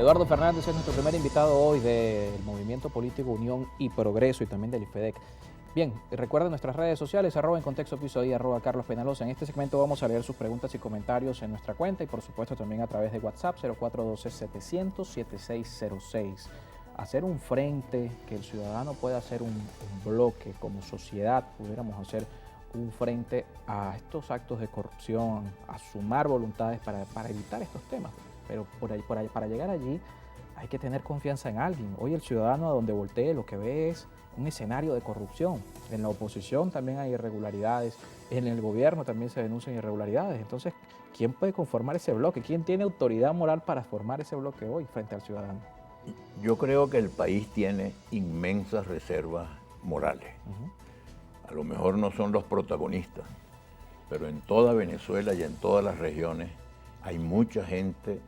Eduardo Fernández es nuestro primer invitado hoy del Movimiento Político Unión y Progreso y también del IFEDEC. Bien, recuerden nuestras redes sociales, @encontextopiso y @Carlos Penaloza. En este segmento vamos a leer sus preguntas y comentarios en nuestra cuenta y por supuesto también a través de WhatsApp 0412-700-7606. Hacer un frente, que el ciudadano pueda hacer un bloque, como sociedad pudiéramos hacer un frente a estos actos de corrupción, a sumar voluntades para evitar estos temas. Pero para llegar allí hay que tener confianza en alguien. Hoy el ciudadano a donde voltee lo que ve es un escenario de corrupción. En la oposición también hay irregularidades, en el gobierno también se denuncian irregularidades. Entonces, ¿quién puede conformar ese bloque? ¿Quién tiene autoridad moral para formar ese bloque hoy frente al ciudadano? Yo creo que el país tiene inmensas reservas morales. A lo mejor no son los protagonistas, pero en toda Venezuela y en todas las regiones hay mucha gente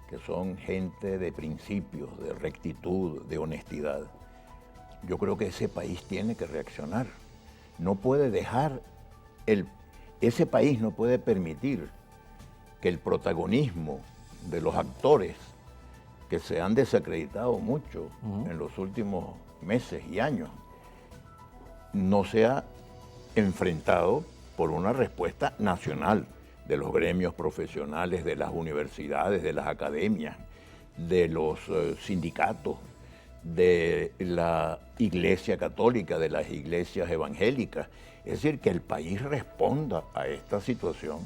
que son gente de principios, de rectitud, de honestidad. Yo creo que ese país tiene que reaccionar. No puede dejar, ese país no puede permitir que el protagonismo de los actores que se han desacreditado mucho en los últimos meses y años no sea enfrentado por una respuesta nacional de los gremios profesionales, de las universidades, de las academias, de los sindicatos, de la Iglesia Católica, de las iglesias evangélicas. Es decir, que el país responda a esta situación,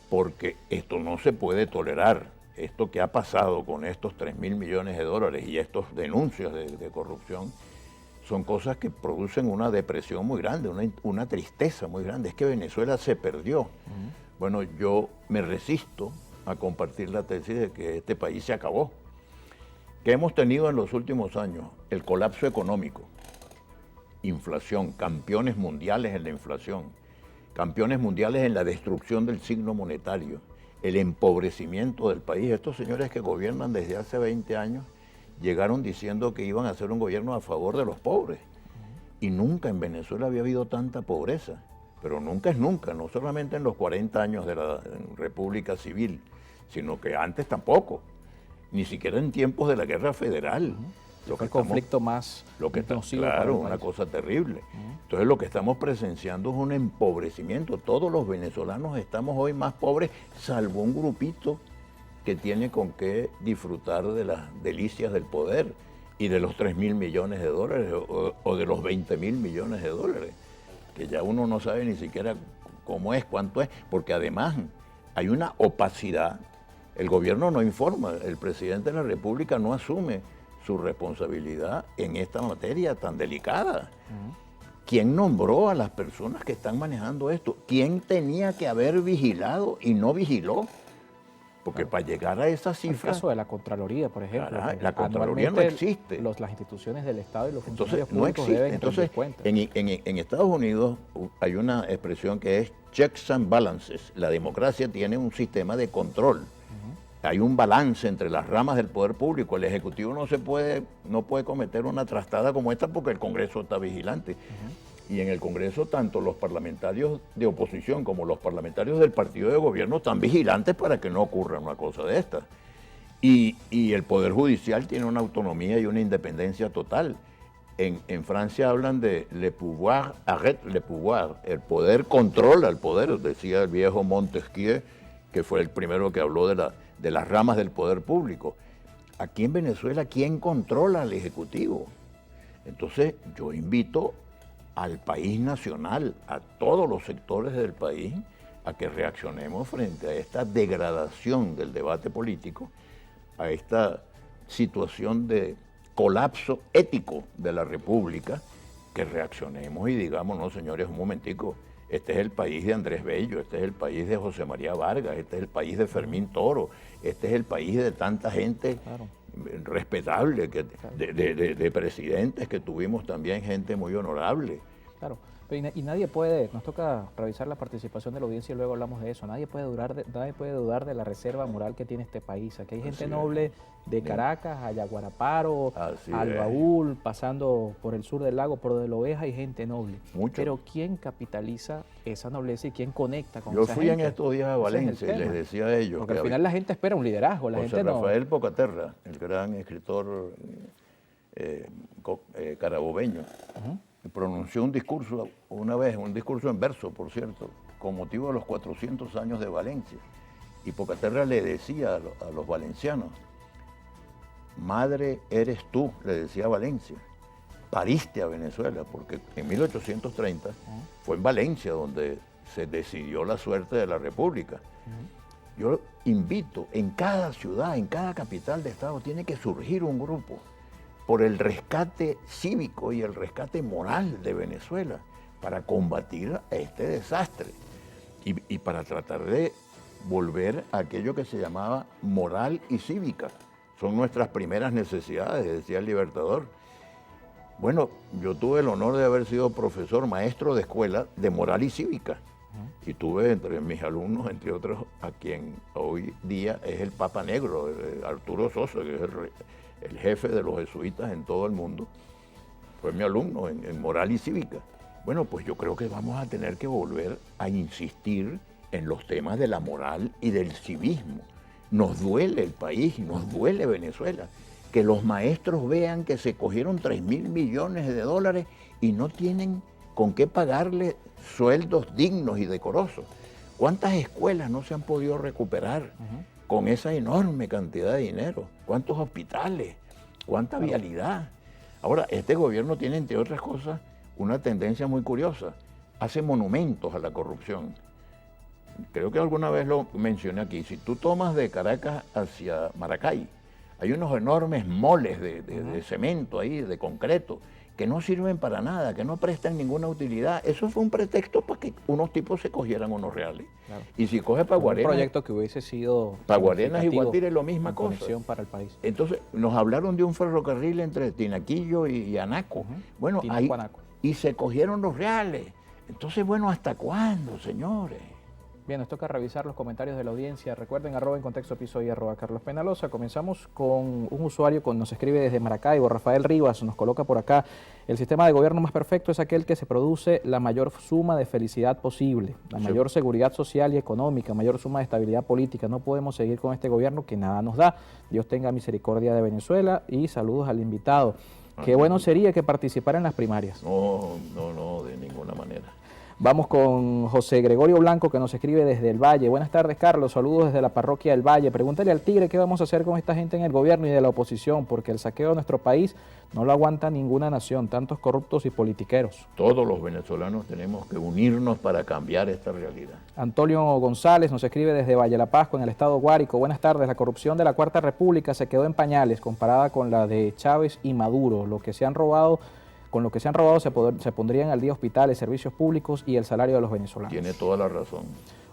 porque esto no se puede tolerar. Esto que ha pasado con estos 3.000 millones de dólares y estos denuncias de corrupción son cosas que producen una depresión muy grande, una tristeza muy grande. Es que Venezuela se perdió. Bueno, yo me resisto a compartir la tesis de que este país se acabó. ¿Qué hemos tenido en los últimos años? El colapso económico, inflación, campeones mundiales en la inflación, campeones mundiales en la destrucción del signo monetario, el empobrecimiento del país. Estos señores que gobiernan desde hace 20 años llegaron diciendo que iban a hacer un gobierno a favor de los pobres. Y nunca en Venezuela había habido tanta pobreza. Pero nunca es nunca, no solamente en los 40 años de la República Civil, sino que antes tampoco, ni siquiera en tiempos de la Guerra Federal. El conflicto más nocivo para el claro, país. una cosa terrible. Entonces lo que estamos presenciando es un empobrecimiento. Todos los venezolanos estamos hoy más pobres, salvo un grupito que tiene con qué disfrutar de las delicias del poder y de los 3.000 millones de dólares o de los 20.000 millones de dólares. Que ya uno no sabe ni siquiera cómo es, cuánto es, porque además hay una opacidad. El gobierno no informa, el presidente de la República no asume su responsabilidad en esta materia tan delicada. ¿Quién nombró a las personas que están manejando esto? ¿Quién tenía que haber vigilado y no vigiló? Porque para llegar a esa cifra... El caso de la Contraloría, por ejemplo. La Contraloría no existe. Las instituciones del Estado y los Entonces, funcionarios no públicos existe. deben Entonces, rendir cuentas. en Estados Unidos hay una expresión que es checks and balances. La democracia tiene un sistema de control. Hay un balance entre las ramas del poder público. El Ejecutivo no puede cometer una trastada como esta porque el Congreso está vigilante. Y en el Congreso tanto los parlamentarios de oposición como los parlamentarios del partido de gobierno están vigilantes para que no ocurra una cosa de estas. Y el Poder Judicial tiene una autonomía y una independencia total. En Francia hablan de le pouvoir arrête le pouvoir, el poder controla el poder, decía el viejo Montesquieu, que fue el primero que habló de las ramas del poder público. Aquí en Venezuela, ¿quién controla al Ejecutivo? Entonces yo invito al país nacional, a todos los sectores del país, a que reaccionemos frente a esta degradación del debate político, a esta situación de colapso ético de la República, que reaccionemos y digamos, no señores, un momentico, este es el país de Andrés Bello, este es el país de José María Vargas, este es el país de Fermín Toro, este es el país de tanta gente respetable, de presidentes que tuvimos también, gente muy honorable. Claro, Y nadie puede, nos toca revisar la participación de la audiencia y luego hablamos de eso, nadie puede dudar de la reserva moral que tiene este país. Aquí hay gente noble de Caracas a Yaguaraparo, al Baúl, pasando por el sur del lago, por de la Oveja, hay gente noble. Mucho. Pero ¿quién capitaliza esa nobleza y quién conecta con Yo esa gente? Yo fui en estos días a Valencia y les decía a ellos. Porque al final la gente espera un liderazgo. José Rafael Pocaterra, el gran escritor carabobeño, pronunció un discurso una vez, un discurso en verso, por cierto, con motivo de los 400 años de Valencia. Y Pocaterra le decía a los valencianos, madre eres tú, le decía a Valencia, pariste a Venezuela, porque en 1830 fue en Valencia donde se decidió la suerte de la República. Yo invito, en cada ciudad, en cada capital de estado, tiene que surgir un grupo por el rescate cívico y el rescate moral de Venezuela para combatir este desastre y para tratar de volver a aquello que se llamaba moral y cívica. Son nuestras primeras necesidades, decía el Libertador. Bueno, yo tuve el honor de haber sido profesor, maestro de escuela de moral y cívica. Y tuve entre mis alumnos, entre otros, a quien hoy día es el Papa Negro, Arturo Sosa, que es el jefe de los jesuitas en todo el mundo. Fue mi alumno en moral y cívica. Bueno, pues yo creo que vamos a tener que volver a insistir en los temas de la moral y del civismo. Nos duele el país, nos duele Venezuela. Que los maestros vean que se cogieron 3.000 millones de dólares y no tienen con qué pagarle sueldos dignos y decorosos. ¿Cuántas escuelas no se han podido recuperar con esa enorme cantidad de dinero? ¿Cuántos hospitales? ¿Cuánta vialidad? Ahora, este gobierno tiene, entre otras cosas, una tendencia muy curiosa. Hace monumentos a la corrupción. Creo que alguna vez lo mencioné aquí. Si tú tomas de Caracas hacia Maracay, hay unos enormes moles de cemento ahí, de concreto, que no sirven para nada, que no prestan ninguna utilidad. Eso fue un pretexto para que unos tipos se cogieran unos reales. Claro. Y si coge Paguarenas... Un proyecto que hubiese sido... Paguarenas y Guatire es lo misma cosa. Conexión para el país. Entonces, nos hablaron de un ferrocarril entre Tinaquillo y Anaco. Bueno, ahí... Y se cogieron los reales. Entonces, bueno, ¿hasta cuándo, señores? Bien, nos toca revisar los comentarios de la audiencia. Recuerden, @EnContextoPiso y @Carlos Penalosa. Comenzamos con un usuario que nos escribe desde Maracaibo, Rafael Rivas, nos coloca por acá: el sistema de gobierno más perfecto es aquel que se produce la mayor suma de felicidad posible, la mayor seguridad social y económica, mayor suma de estabilidad política. No podemos seguir con este gobierno que nada nos da. Dios tenga misericordia de Venezuela y saludos al invitado. Qué bueno sería que participara en las primarias. No, de ninguna manera. Vamos con José Gregorio Blanco, que nos escribe desde el Valle. Buenas tardes, Carlos. Saludos desde la parroquia del Valle. Pregúntale al Tigre qué vamos a hacer con esta gente en el gobierno y de la oposición, porque el saqueo de nuestro país no lo aguanta ninguna nación, tantos corruptos y politiqueros. Todos los venezolanos tenemos que unirnos para cambiar esta realidad. Antonio González nos escribe desde Valle La Pascua, en el estado Guárico. Buenas tardes. La corrupción de la Cuarta República se quedó en pañales comparada con la de Chávez y Maduro. Con lo que se han robado se pondrían al día hospitales, servicios públicos y el salario de los venezolanos. Tiene toda la razón.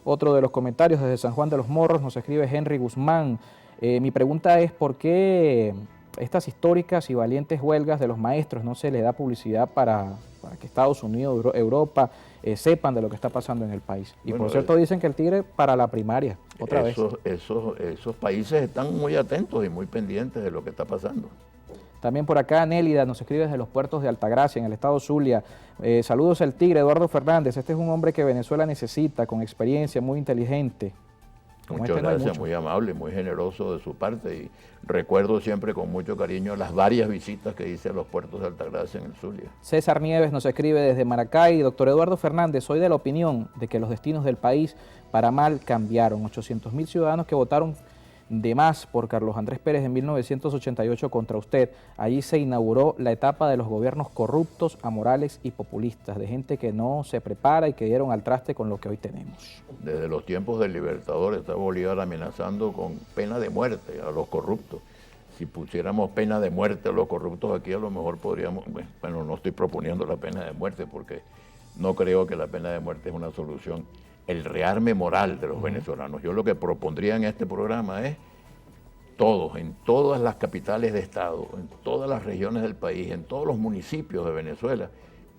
Otro de los comentarios desde San Juan de los Morros nos escribe Henry Guzmán. Mi pregunta es: ¿por qué estas históricas y valientes huelgas de los maestros no se le da publicidad para que Estados Unidos, Europa sepan de lo que está pasando en el país? Y bueno, por cierto dicen que el Tigre para la primaria, otra vez. Esos países están muy atentos y muy pendientes de lo que está pasando. También por acá Nélida nos escribe desde los puertos de Altagracia, en el estado Zulia. Saludos al Tigre, Eduardo Fernández. Este es un hombre que Venezuela necesita, con experiencia, muy inteligente. Muchas gracias, muy amable, muy generoso de su parte. Y recuerdo siempre con mucho cariño las varias visitas que hice a los puertos de Altagracia en el Zulia. César Nieves nos escribe desde Maracay. Doctor Eduardo Fernández, soy de la opinión de que los destinos del país para mal cambiaron. 800.000 ciudadanos que votaron de más por Carlos Andrés Pérez en 1988 contra usted. Allí se inauguró la etapa de los gobiernos corruptos, amorales y populistas, de gente que no se prepara y que dieron al traste con lo que hoy tenemos. Desde los tiempos del Libertador está Bolívar amenazando con pena de muerte a los corruptos. Si pusiéramos pena de muerte a los corruptos aquí, a lo mejor podríamos, bueno, no estoy proponiendo la pena de muerte porque no creo que la pena de muerte es una solución. El rearme moral de los venezolanos. Yo lo que propondría en este programa es todos, en todas las capitales de estado, en todas las regiones del país, en todos los municipios de Venezuela,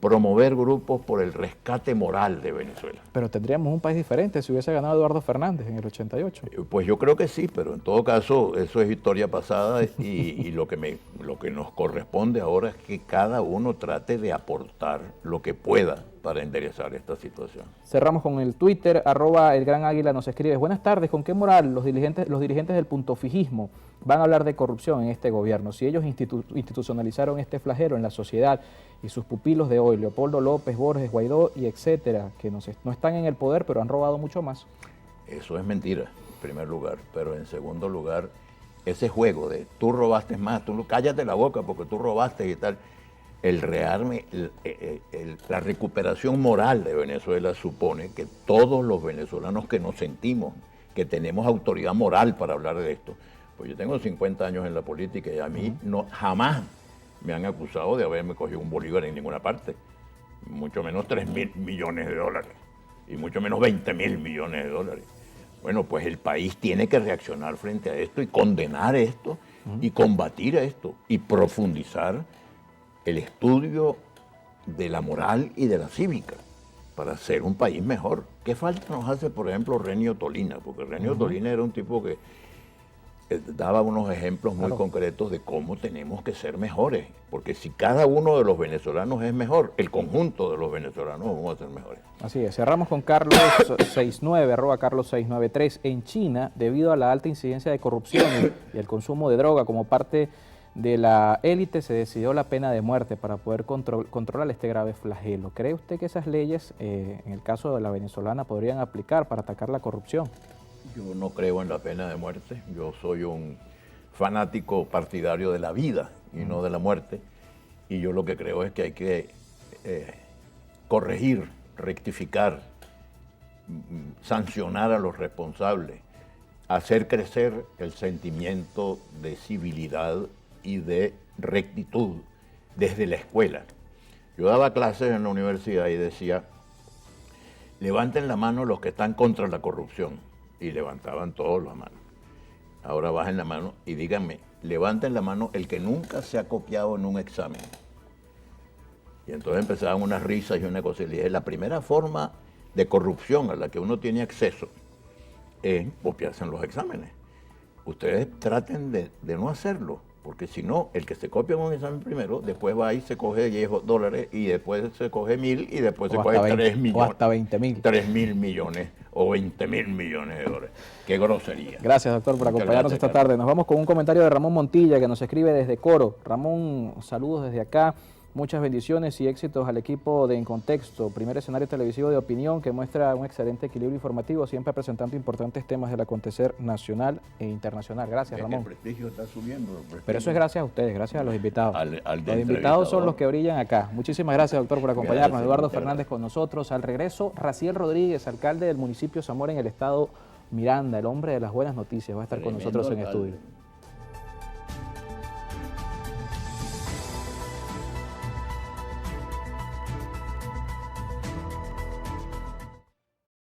promover grupos por el rescate moral de Venezuela. Pero tendríamos un país diferente si hubiese ganado Eduardo Fernández en el 88. Pues yo creo que sí, pero en todo caso eso es historia pasada y lo que nos corresponde ahora es que cada uno trate de aportar lo que pueda para enderezar esta situación. Cerramos con el Twitter, @elgranAguila nos escribe: buenas tardes, ¿con qué moral los dirigentes del puntofijismo van a hablar de corrupción en este gobierno? Si ellos institucionalizaron este flagelo en la sociedad y sus pupilos de hoy, Leopoldo López, Borges, Guaidó y etcétera, que no están en el poder pero han robado mucho más. Eso es mentira, en primer lugar, pero en segundo lugar, ese juego de tú robaste más, tú cállate la boca porque tú robaste y tal. La recuperación moral de Venezuela supone que todos los venezolanos que nos sentimos, que tenemos autoridad moral para hablar de esto, pues yo tengo 50 años en la política y a mí jamás me han acusado de haberme cogido un bolívar en ninguna parte, mucho menos 3.000 millones de dólares y mucho menos 20.000 millones de dólares. Bueno, pues el país tiene que reaccionar frente a esto y condenar esto y combatir esto y profundizar el estudio de la moral y de la cívica para ser un país mejor. ¿Qué falta nos hace, por ejemplo, Renio Tolina? Porque Renio Tolina era un tipo que daba unos ejemplos muy concretos de cómo tenemos que ser mejores, porque si cada uno de los venezolanos es mejor, el conjunto de los venezolanos vamos a ser mejores. Así es. Cerramos con Carlos69, @Carlos693. En China, debido a la alta incidencia de corrupción y el consumo de droga como parte de la élite, se decidió la pena de muerte para poder controlar este grave flagelo. ¿Cree usted que esas leyes, en el caso de la venezolana, podrían aplicar para atacar la corrupción? Yo no creo en la pena de muerte. Yo soy un fanático partidario de la vida y no de la muerte. Y yo lo que creo es que hay que corregir, rectificar, sancionar a los responsables, hacer crecer el sentimiento de civilidad y de rectitud desde la escuela. Yo daba clases en la universidad y decía, levanten la mano los que están contra la corrupción. Y levantaban todos la mano. Ahora bajen la mano y díganme, levanten la mano el que nunca se ha copiado en un examen. Y entonces empezaban unas risas y una cosa. Y le dije, la primera forma de corrupción a la que uno tiene acceso es copiarse en los exámenes. Ustedes traten de no hacerlo, porque si no, el que se copia en un examen primero, después va y se coge $10 y después se coge 1.000 y después se coge 3 millones. O hasta 20.000. 3.000 millones o 20.000 millones de dólares. Qué grosería. Gracias, doctor, por acompañarnos esta tarde. Nos vamos con un comentario de Ramón Montilla, que nos escribe desde Coro. Ramón, saludos desde acá. Muchas bendiciones y éxitos al equipo de En Contexto, primer escenario televisivo de opinión que muestra un excelente equilibrio informativo, siempre presentando importantes temas del acontecer nacional e internacional. Gracias, Ramón. El prestigio está subiendo. Pero eso es gracias a ustedes, gracias a los invitados. Los invitados son los que brillan acá. Muchísimas gracias, doctor, por acompañarnos. Gracias, Eduardo Fernández con nosotros. Al regreso, Raciel Rodríguez, alcalde del municipio Zamora en el estado Miranda, el hombre de las buenas noticias, va a estar con nosotros en estudio.